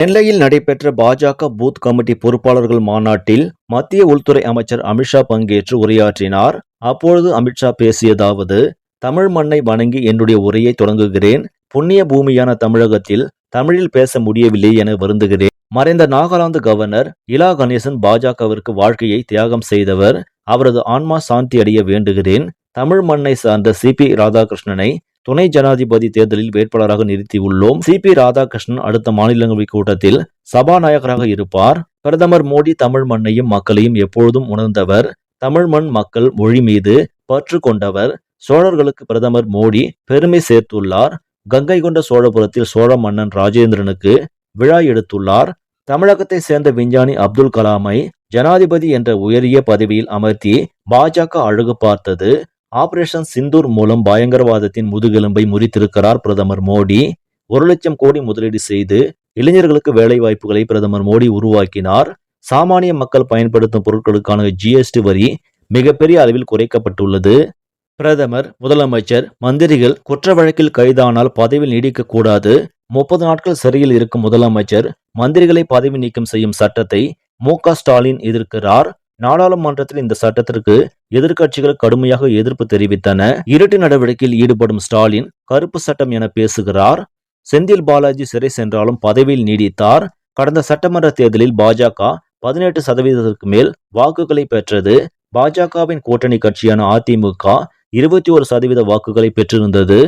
நெல்லையில் நடைபெற்ற பாஜக பூத் கமிட்டி பொறுப்பாளர்கள் மாநாட்டில் மத்திய உள்துறை அமைச்சர் அமித்ஷா பங்கேற்று உரையாற்றினார். அப்பொழுது அமித்ஷா பேசியதாவது: தமிழ் மண்ணை வணங்கி என்னுடைய உரையை தொடங்குகிறேன். புண்ணிய பூமியான தமிழகத்தில் தமிழில் பேச முடியவில்லை என வருந்துகிறேன். மறைந்த நாகாலாந்து கவர்னர் இலா கணேசன் பாஜகவிற்கு வாழ்க்கையை தியாகம் செய்தவர். அவரது ஆன்மா சாந்தி அடைய வேண்டுகிறேன். தமிழ் மண்ணை சார்ந்த சி.பி. ராதாகிருஷ்ணனை துணை ஜனாதிபதி தேர்தலில் வேட்பாளராக நிறுத்தியுள்ளோம். சி.பி. ராதாகிருஷ்ணன் அடுத்த மாநிலங்களவை கூட்டத்தில் சபாநாயகராக இருப்பார். பிரதமர் மோடி தமிழ் மண்ணையும் மக்களையும் எப்பொழுதும் உணர்ந்தவர். தமிழ் மண் மக்கள் மொழி மீது பற்று கொண்டவர். சோழர்களுக்கு பிரதமர் மோடி பெருமை சேர்த்துள்ளார். கங்கை கொண்ட சோழபுரத்தில் சோழ மன்னன் ராஜேந்திரனுக்கு விழா எடுத்துள்ளார். தமிழகத்தை சேர்ந்த விஞ்ஞானி அப்துல் கலாமை ஜனாதிபதி என்ற உயரிய பதவியில் அமர்த்தி பாஜக அழகு பார்த்தது. ஆபரேஷன் சிந்தூர் மூலம் பயங்கரவாதத்தின் முதுகெலும்பை முறித்திருக்கிறார் பிரதமர் மோடி. 1,00,000 கோடி முதலீடு செய்து இளைஞர்களுக்கு வேலை வாய்ப்புகளை பிரதமர் மோடி உருவாக்கினார். சாமானிய மக்கள் பயன்படுத்தும் பொருட்களுக்கான ஜிஎஸ்டி வரி மிகப்பெரிய அளவில் குறைக்கப்பட்டுள்ளது. பிரதமர், முதலமைச்சர், மந்திரிகள் குற்ற வழக்கில் கைதானால் பதவியில் நீடிக்க கூடாது. 30 நாட்கள் சிறையில் இருக்கும் முதலமைச்சர், மந்திரிகளை பதவி நீக்கம் செய்யும் சட்டத்தை மு.க. ஸ்டாலின் எதிர்க்கிறார். நாடாளுமன்றத்தில் இந்த சட்டத்திற்கு எதிர்க்கட்சிகள் கடுமையாக எதிர்ப்பு தெரிவித்தன. இருட்டு நடவடிக்கையில் ஈடுபடும் ஸ்டாலின் கருப்பு சட்டம் என பேசுகிறார். செந்தில் பாலாஜி சிறை சென்றாலும் பதவியில் நீடித்தார். கடந்த சட்டமன்ற தேர்தலில் பாஜக 18% மேல் வாக்குகளை பெற்றது. பாஜகவின் கூட்டணி கட்சியான அதிமுக 21% வாக்குகளை பெற்றிருந்தது.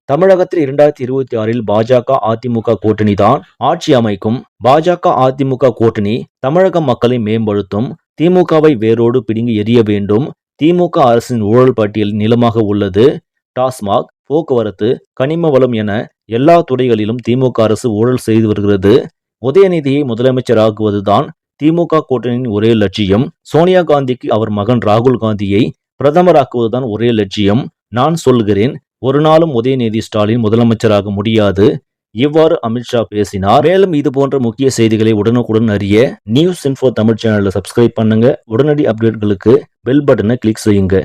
தமிழகத்தில் 2026 பாஜக அதிமுக கூட்டணி தான் ஆட்சி அமைக்கும். பாஜக அதிமுக கூட்டணி தமிழக மக்களை மேம்படுத்தும். திமுகவை வேரோடு பிடுங்கி எறிய வேண்டும். திமுக அரசின் ஊழல் பட்டியல் நீளமாக உள்ளது. டாஸ்மாக், போக்குவரத்து, கனிம வளம் என எல்லா துறைகளிலும் திமுக அரசு ஊழல் செய்து வருகிறது. உதயநிதியை முதலமைச்சராக்குவதுதான் திமுக கூட்டணியின் ஒரே லட்சியம். சோனியா காந்திக்கு அவர் மகன் ராகுல் காந்தியை பிரதமராக்குவதுதான் ஒரே லட்சியம். நான் சொல்கிறேன், ஒரு நாளும் உதயநிதி ஸ்டாலின் முதலமைச்சராக முடியாது. இவ்வாறு அமித்ஷா பேசினார். மேலும் இது போன்ற முக்கிய செய்திகளை உடனுக்குடன் அறிய நியூஸ் இன்ஃபோ தமிழ் சேனலை சப்ஸ்கிரைப் பண்ணுங்க. உடனடி அப்டேட்களுக்கு பெல் பட்டனை கிளிக் செய்யுங்க.